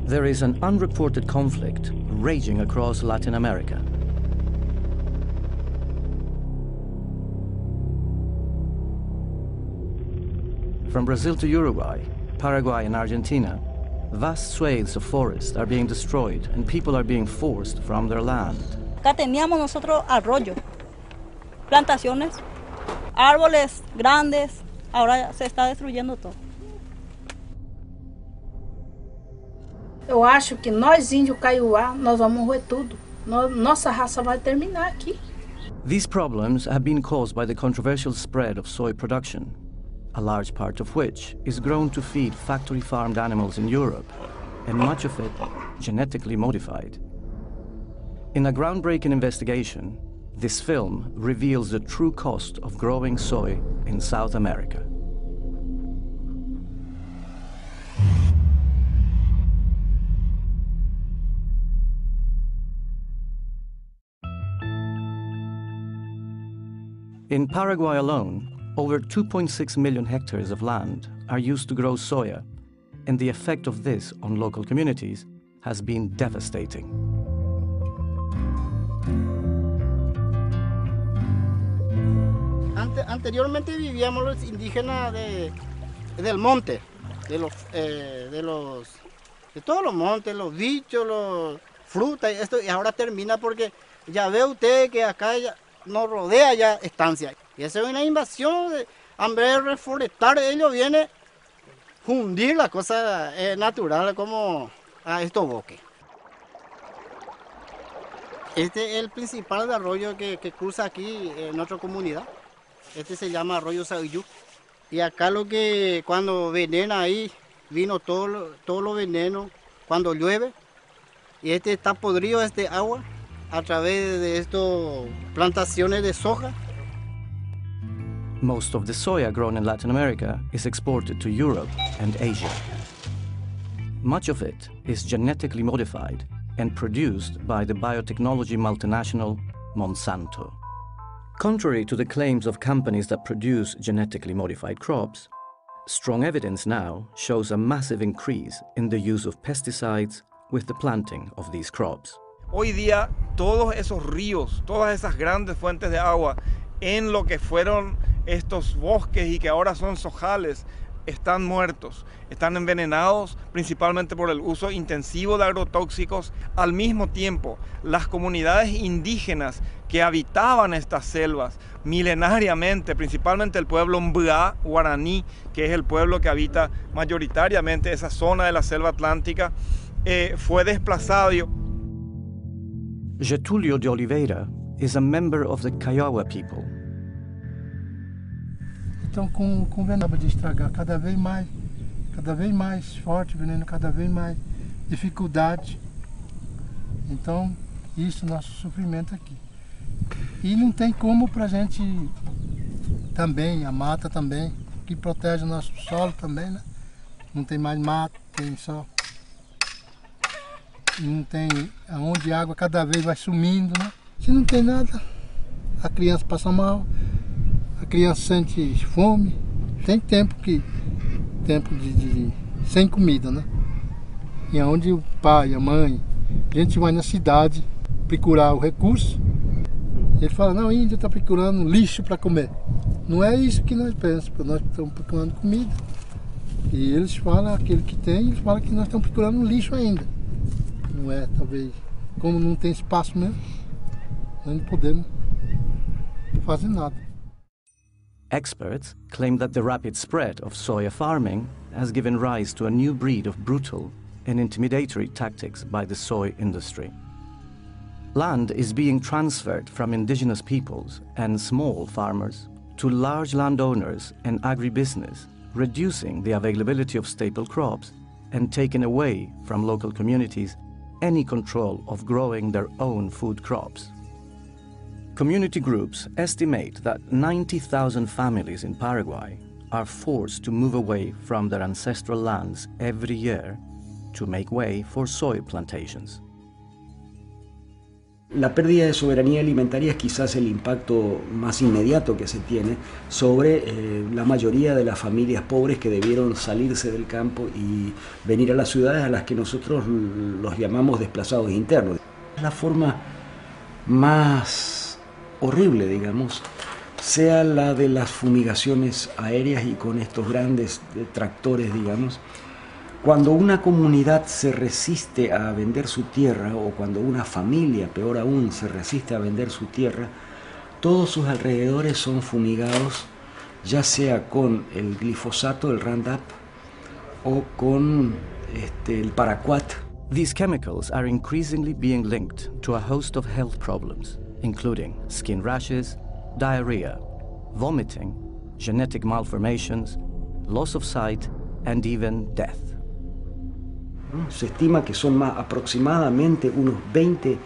There is an unreported conflict raging across Latin America. From Brazil to Uruguay, Paraguay and Argentina, vast swathes of forest are being destroyed and people are being forced from their land. Acá teníamos nosotros arroyos, plantaciones, árboles grandes, ahora se está destruyendo todo. Eu acho que nós índios Kaiowá, nós vamos roer tudo. Nossa raça vai terminar aqui. These problems have been caused by the controversial spread of soy production, a large part of which is grown to feed factory-farmed animals in Europe, and much of it genetically modified. In a groundbreaking investigation, this film reveals the true cost of growing soy in South America. In Paraguay alone, over 2.6 million hectares of land are used to grow soya, and the effect of this on local communities has been devastating. Anteriormente vivíamos los indígenas del monte, de todos los montes, los bichos, los frutas, y ahora termina porque ya ve usted que acá nos rodea ya estancia. Y esa es una invasión, en vez de reforestar, ellos vienen a hundir la cosa natural como a estos bosques. Este es el principal arroyo que cruza aquí en nuestra comunidad. Este se llama arroyo Sauyú. Y acá cuando venena ahí, vino todo lo veneno cuando llueve. Y este está podrido, este agua, a través de estas plantaciones de soja. Most of the soya grown in Latin America is exported to Europe and Asia. Much of it is genetically modified and produced by the biotechnology multinational Monsanto. Contrary to the claims of companies that produce genetically modified crops, strong evidence now shows a massive increase in the use of pesticides with the planting of these crops. Hoy día todos esos ríos, todas esas grandes fuentes de agua en lo que fueron estos bosques y que ahora son sojales, están muertos, están envenenados principalmente por el uso intensivo de agrotóxicos. Al mismo tiempo, las comunidades indígenas que habitaban estas selvas milenariamente, principalmente el pueblo Mbá guaraní, que es el pueblo que habita mayoritariamente esa zona de la selva atlántica, fue desplazado. Getulio de Oliveira is a member of the Kiowa people. Então, com o veneno de estragar cada vez mais forte, veneno cada vez mais dificuldade. Então, isso é nosso sofrimento aqui. E não tem como para a gente também, a mata também, que protege o nosso solo também, né? Não tem mais mata, tem só. Não tem onde a água cada vez vai sumindo, né? Se não tem nada, a criança passa mal. A criança sente fome, tem tempo sem comida, né? E onde o pai, a mãe, a gente vai na cidade procurar o recurso, ele fala, não, o índio está procurando lixo para comer. Não é isso que nós pensamos, nós estamos procurando comida. E eles falam, aquele que tem, eles falam que nós estamos procurando lixo ainda. Não é, talvez, como não tem espaço mesmo, nós não podemos fazer nada. Experts claim that the rapid spread of soya farming has given rise to a new breed of brutal and intimidatory tactics by the soy industry. Land is being transferred from indigenous peoples and small farmers to large landowners and agribusiness, reducing the availability of staple crops and taking away from local communities any control of growing their own food crops. Community groups estimate that 90,000 families in Paraguay are forced to move away from their ancestral lands every year to make way for soy plantations. La pérdida de soberanía alimentaria es quizás el impacto más inmediato que se tiene sobre la mayoría de las familias pobres que debieron salirse del campo y venir a las ciudades, a las que nosotros los llamamos desplazados internos. La forma más horrible, digamos, sea la de las fumigaciones aéreas y con estos grandes tractores, digamos. Cuando una comunidad se resiste a vender su tierra, o cuando una familia, peor aún, se resiste a vender su tierra, todos sus alrededores son fumigados, ya sea con el glifosato, el Roundup, o con el paraquat. These chemicals are increasingly being linked to a host of health problems, including skin rashes, diarrhea, vomiting, genetic malformations, loss of sight, and even death. Se estima que son aproximadamente unos 20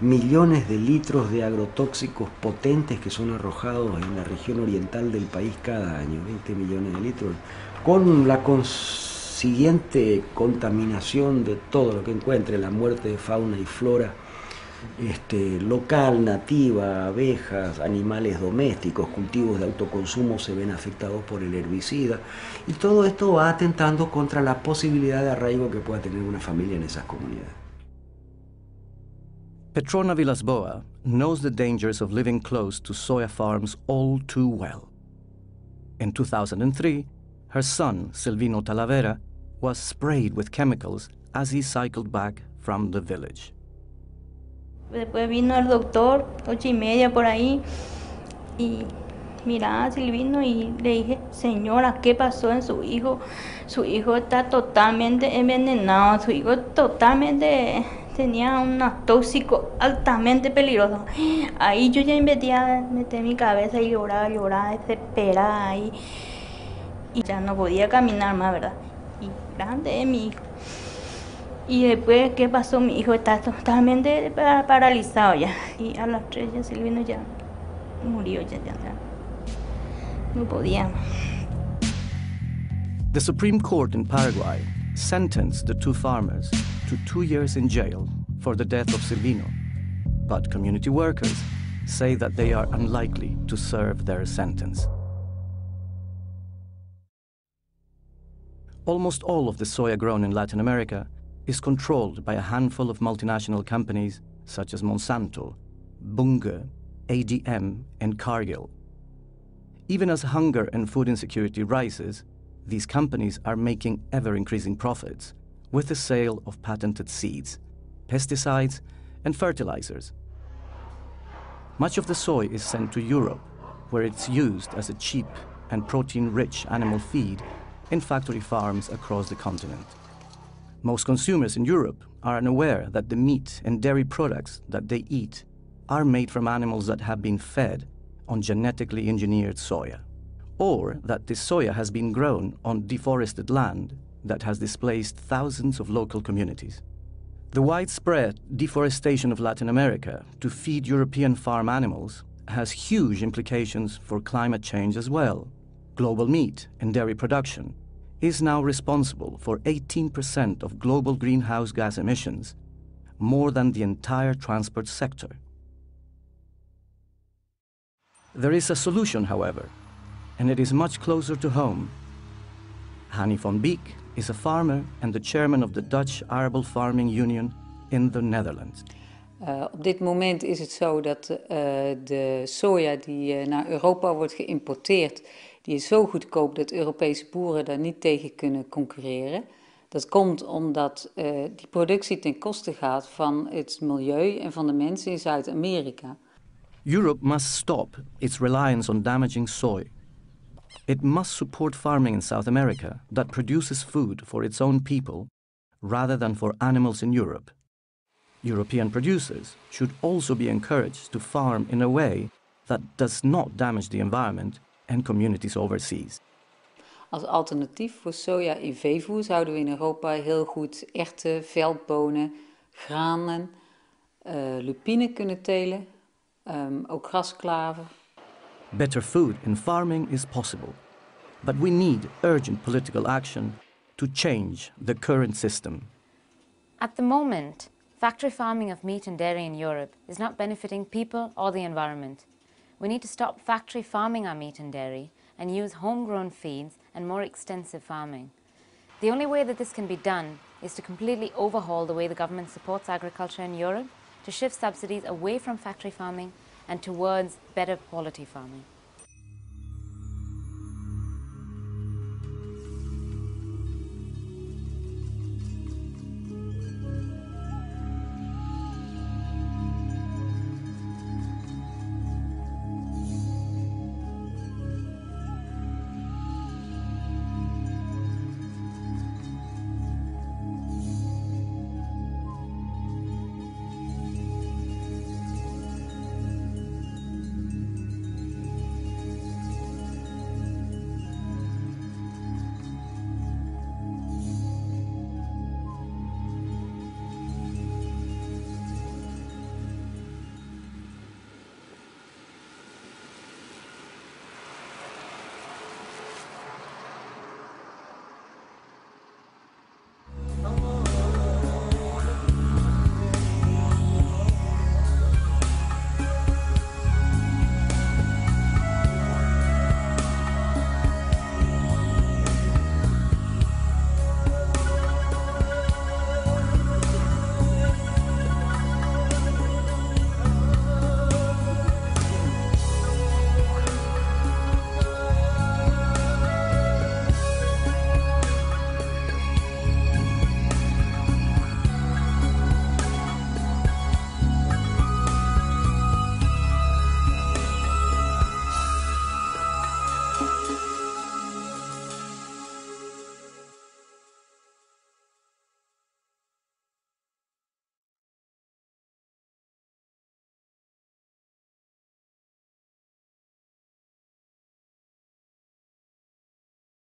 millones de litros de agrotóxicos potentes que son arrojados en la región oriental del país cada año, 20 millones de litros, con la consiguiente contaminación de todo lo que encuentre, la muerte de fauna y flora local, nativa, abejas, animales domésticos, cultivos de autoconsumo se ven afectados por el herbicida, y todo esto va atentando contra la posibilidad de arraigo que pueda tener una familia en esas comunidades. Petrona Villas-Boas knows the dangers of living close to soya farms all too well. In 2003, her son, Silvino Talavera, was sprayed with chemicals as he cycled back from the village. Después vino el doctor, 8:30 por ahí, y miraba a Silvino y le dije, señora, ¿qué pasó en su hijo? Su hijo está totalmente envenenado, su hijo totalmente tenía unos tóxicos altamente peligrosos. Ahí yo ya metí mi cabeza y lloraba, desesperada ahí, y ya no podía caminar más, ¿verdad? Y grande es mi hijo. Y después, ¿qué pasó? Mi hijo está totalmente paralizado ya. Y a las 3 ya Silvino ya murió, ya no podía. The Supreme Court in Paraguay sentenced the two farmers to 2 years in jail for the death of Silvino, but community workers say that they are unlikely to serve their sentence. Almost all of the soya grown in Latin America is controlled by a handful of multinational companies such as Monsanto, Bunge, ADM, and Cargill. Even as hunger and food insecurity rises, these companies are making ever-increasing profits with the sale of patented seeds, pesticides, and fertilizers. Much of the soy is sent to Europe, where it's used as a cheap and protein-rich animal feed in factory farms across the continent. Most consumers in Europe are unaware that the meat and dairy products that they eat are made from animals that have been fed on genetically engineered soya, or that this soya has been grown on deforested land that has displaced thousands of local communities. The widespread deforestation of Latin America to feed European farm animals has huge implications for climate change as well. Global meat and dairy production is now responsible for 18% of global greenhouse gas emissions, more than the entire transport sector. There is a solution, however, and it is much closer to home. Hani van Beek is a farmer and the chairman of the Dutch Arable Farming Union in the Netherlands. Op dit moment is het zo dat de soja die naar Europa wordt geïmporteerd, die is zo goedkoop dat Europese boeren daar niet tegen kunnen concurreren. Dat komt omdat die productie ten koste gaat van het milieu en van de mensen in Zuid-Amerika. Europe must stop its reliance on damaging soy. It must support farming in South America that produces food for its own people rather than for animals in Europe. European producers should also be encouraged to farm in a way that does not damage the environment and communities overseas. Als alternatief voor soja in veevoer zouden we in Europa heel goed erwten, veldbonen, granen, lupine kunnen telen, ook grasklaver. Better food in farming is possible, but we need urgent political action to change the current system. At the moment, Factory farming of meat and dairy in Europe is not benefiting people or the environment. We need to stop factory farming our meat and dairy and use homegrown feeds and more extensive farming. The only way that this can be done is to completely overhaul the way the government supports agriculture in Europe, to shift subsidies away from factory farming and towards better quality farming.